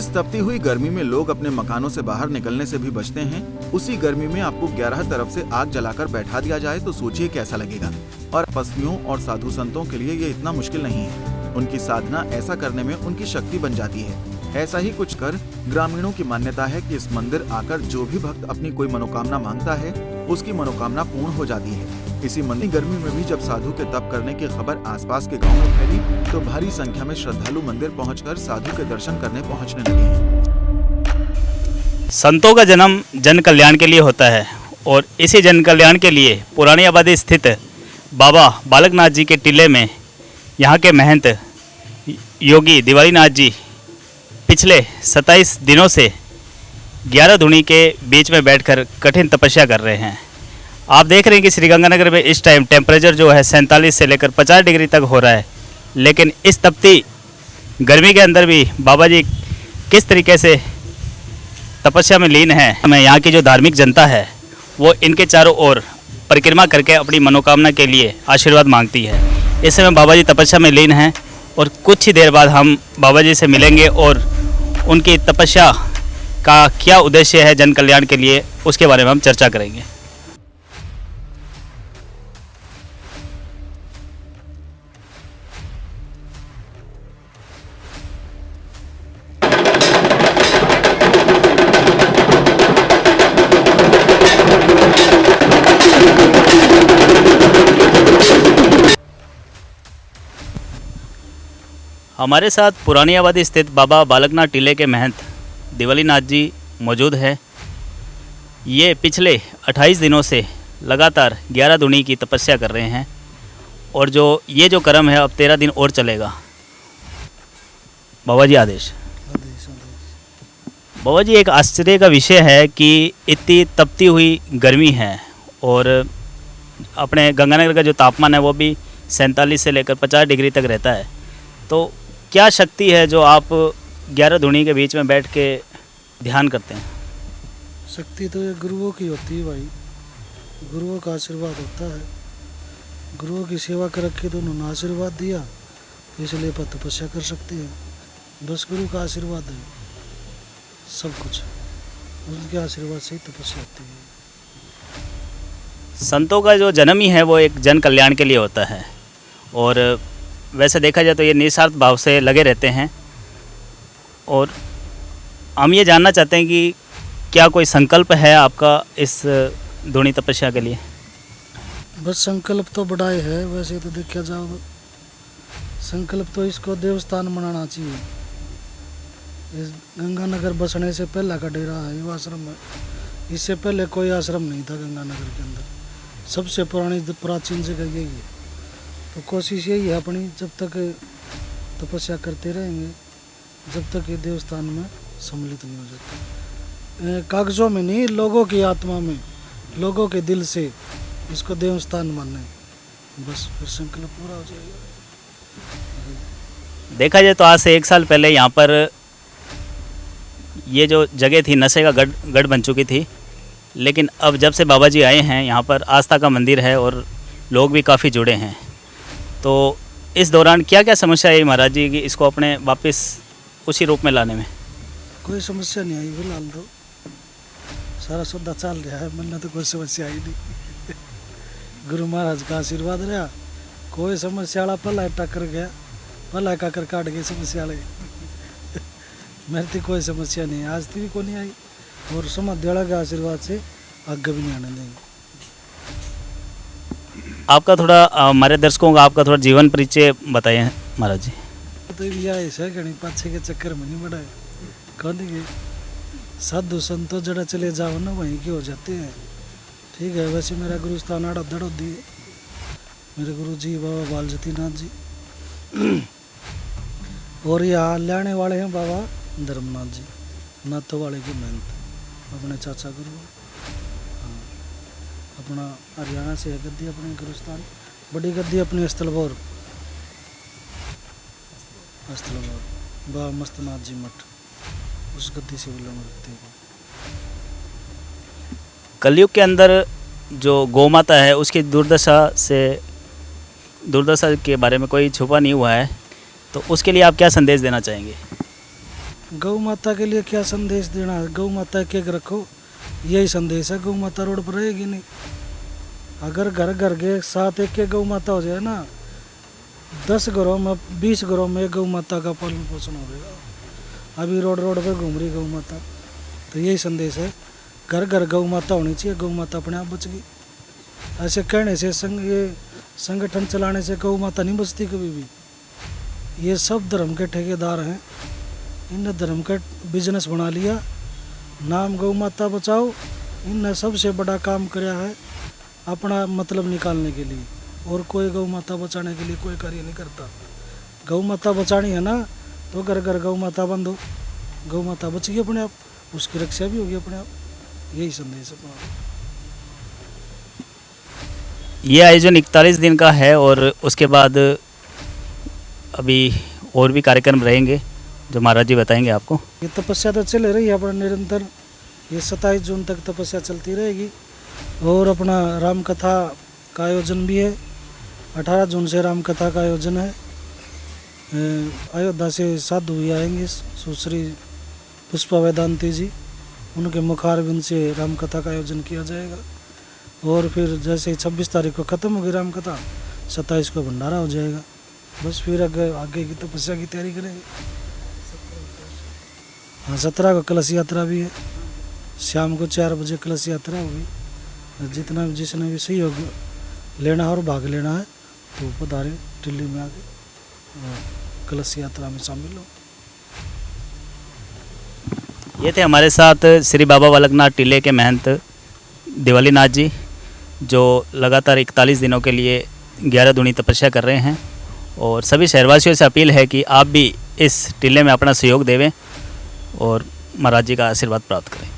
जिस तपती हुई गर्मी में लोग अपने मकानों से बाहर निकलने से भी बचते हैं, उसी गर्मी में आपको 11 तरफ से आग जलाकर बैठा दिया जाए तो सोचिए कैसा लगेगा। और तपस्वियों और साधु संतों के लिए ये इतना मुश्किल नहीं है। उनकी साधना ऐसा करने में उनकी शक्ति बन जाती है। ऐसा ही कुछ कर ग्रामीणों की मान्यता है कि इस मंदिर आकर जो भी भक्त अपनी कोई मनोकामना मांगता है, उसकी मनोकामना पूर्ण हो जाती है। इसी मंदिर गर्मी में भी जब साधु के तप करने की खबर आसपास के गांव में फैली, तो भारी संख्या में श्रद्धालु मंदिर पहुंचकर साधु के दर्शन करने पहुंचने लगे हैं। संतों का जन्म जन कल्याण के लिए होता है और इसी जन कल्याण के लिए पुरानी आबादी स्थित बाबा बालकनाथ जी के टीले में यहाँ के महंत योगी दिवालीनाथ जी पिछले 27 दिनों से 11 धुनी के बीच में बैठकर कठिन तपस्या कर रहे हैं। आप देख रहे हैं कि श्रीगंगानगर में इस टाइम टेम्परेचर जो है 47 से लेकर 50 डिग्री तक हो रहा है, लेकिन इस तपती गर्मी के अंदर भी बाबा जी किस तरीके से तपस्या में लीन है। हमें यहाँ की जो धार्मिक जनता है वो इनके चारों ओर परिक्रमा करके अपनी मनोकामना के लिए आशीर्वाद मांगती है। इस समय बाबा जी तपस्या में लीन हैं और कुछ ही देर बाद हम बाबा जी से मिलेंगे और उनकी तपस्या का क्या उद्देश्य है जन कल्याण के लिए, उसके बारे में हम चर्चा करेंगे। हमारे साथ पुरानी आबादी स्थित बाबा बालकनाथ टीले के महंत दिवालीनाथ जी मौजूद हैं। ये पिछले 28 दिनों से लगातार 11 धुनी की तपस्या कर रहे हैं और ये जो क्रम है अब 13 दिन और चलेगा। बाबा जी आदेश। बाबा जी, एक आश्चर्य का विषय है कि इतनी तपती हुई गर्मी है और अपने गंगानगर का जो तापमान है वो भी 47 से लेकर 50 डिग्री तक रहता है। तो क्या शक्ति है जो आप 11 धुनी के बीच में बैठ के ध्यान करते हैं? शक्ति तो ये गुरुओं की होती है भाई, गुरुओं का आशीर्वाद होता है। गुरुओं की सेवा कर रखी तो उन्होंने आशीर्वाद दिया, इसलिए पर तपस्या कर सकते हैं। बस गुरु का आशीर्वाद है सब कुछ, उनके आशीर्वाद से ही तपस्या होती है। संतों का जो जन्म ही है वो एक जन कल्याण के लिए होता है और वैसे देखा जाए तो ये निस्वार्थ भाव से लगे रहते हैं। और हम ये जानना चाहते हैं कि क्या कोई संकल्प है आपका इस धुनी तपस्या के लिए? बस संकल्प तो बड़ा ही है। वैसे तो देखा जाओ तो संकल्प तो इसको देवस्थान बनाना चाहिए। इस गंगानगर बसने से पहला का डेरा है ये आश्रम है। इससे पहले कोई आश्रम नहीं था गंगानगर के अंदर। सबसे पुरानी प्राचीन जगह यही है। तो कोशिश यही है अपनी, जब तक तपस्या करते रहेंगे जब तक ये देवस्थान में सम्मिलित नहीं हो जाता। कागजों में नहीं, लोगों की आत्मा में, लोगों के दिल से इसको देवस्थान मानना है, बस फिर संकल्प पूरा हो जाएगा। देखा जाए तो आज से 1 साल पहले यहाँ पर ये जो जगह थी नशे का गढ़ बन चुकी थी, लेकिन अब जब से बाबा जी आए हैं यहाँ पर आस्था का मंदिर है और लोग भी काफ़ी जुड़े हैं। तो इस दौरान क्या क्या समस्या आई महाराज जी कि इसको अपने वापस उसी रूप में लाने में? कोई समस्या नहीं आई फिलहाल, तो सारा सौदा चल रहा है, मतलब तो कोई समस्या आई नहीं। गुरु महाराज का आशीर्वाद रहा, कोई समस्या वाला पला टक्कर गया, पला काकर काट गए समस्या वाले। मेरे तो कोई समस्या नहीं, आज तक भी कोई नहीं आई और समाधियाला के आशीर्वाद से आगे भी नहीं आने देंगे। आपका थोड़ा हमारे दर्शकों का आपका थोड़ा जीवन परिचय बताइए महाराज जी। तो यह ऐसा कहीं पाछे के चक्कर में नहीं बढ़ाए, कहने के साधु संतों जड़ा चले जाओ ना वहीं के हो जाते हैं। ठीक है, वैसे मेरा गुरुस्थान आड़ा दड़ोदी है। मेरे गुरु जी बाबा बालजतीनाथ जी और यहाँ लाने वाले हैं बाबा धर्मनाथ जी, नाथों वाले के महंत, अपने चाचा गुरु। हाँ, अपना हरियाणा से है गद्दी, अपने गुरुस्थान बड़ी गद्दी अपनी स्थलभौर बाबा मस्तनाथ जी मठ, उस गद्दी से बिलोंग रखते हैं। कलयुग के अंदर जो गौ माता है उसकी दुर्दशा के बारे में कोई छुपा नहीं हुआ है, तो उसके लिए आप क्या संदेश देना चाहेंगे? गौ माता के लिए क्या संदेश देना है? गौ माता के रखो, यही संदेश है। गौ माता रोड पर रहेगी नहीं। अगर घर घर के साथ एक गौ माता हो जाए ना, 10 घरों में 20 घरों में गौ माता का पालन पोषण हो जाएगा। अभी रोड रोड पर घूम रही गौ माता, तो यही संदेश है, घर घर गौ माता होनी चाहिए। गौ माता अपने आप बच गई। ऐसे कहने से ये संगठन चलाने से गौ माता नहीं बचती कभी भी। ये सब धर्म के ठेकेदार हैं, इन धर्म का बिजनेस बना लिया, नाम गौ माता बचाओ। इनने सबसे बड़ा काम किया है अपना मतलब निकालने के लिए, और कोई गौ माता बचाने के लिए कोई कार्य नहीं करता। गौ माता बचानी है ना, तो घर घर गौ माता बंद हो, गौ माता बच गई अपने आप, उसकी रक्षा भी होगी अपने आप। यही संदेश है। ये आयोजन 41 दिन का है और उसके बाद अभी और भी कार्यक्रम रहेंगे जो महाराज जी बताएंगे आपको। ये तपस्या तो चल रही है अपना निरंतर। ये 27 जून तक तपस्या चलती रहेगी। और अपना राम कथा का आयोजन भी है। 18 जून से राम कथा का आयोजन है। अयोध्या से साधु भी आएंगे, सुश्री पुष्पा वेदांती जी, उनके मुखारविंद से राम कथा का आयोजन किया जाएगा। और फिर जैसे 26 तारीख को ख़त्म होगी राम कथा, 27 को भंडारा हो जाएगा। बस फिर आगे की तपस्या की तैयारी करेंगे। हाँ, 17 को कलश यात्रा भी है। शाम को 4 बजे कलश यात्रा होगी। जिसने भी सहयोग लेना है और भाग लेना है तो पधारे टिल्ली में आके कलश यात्रा में शामिल हो। ये थे हमारे साथ श्री बाबा बालकनाथ टिल्ले के महंत दिवालीनाथ जी, जो लगातार 41 दिनों के लिए 11 दूनी तपस्या कर रहे हैं। और सभी शहरवासियों से अपील है कि आप भी इस टिल्ले में अपना सहयोग देवें और महाराज जी का आशीर्वाद प्राप्त करें।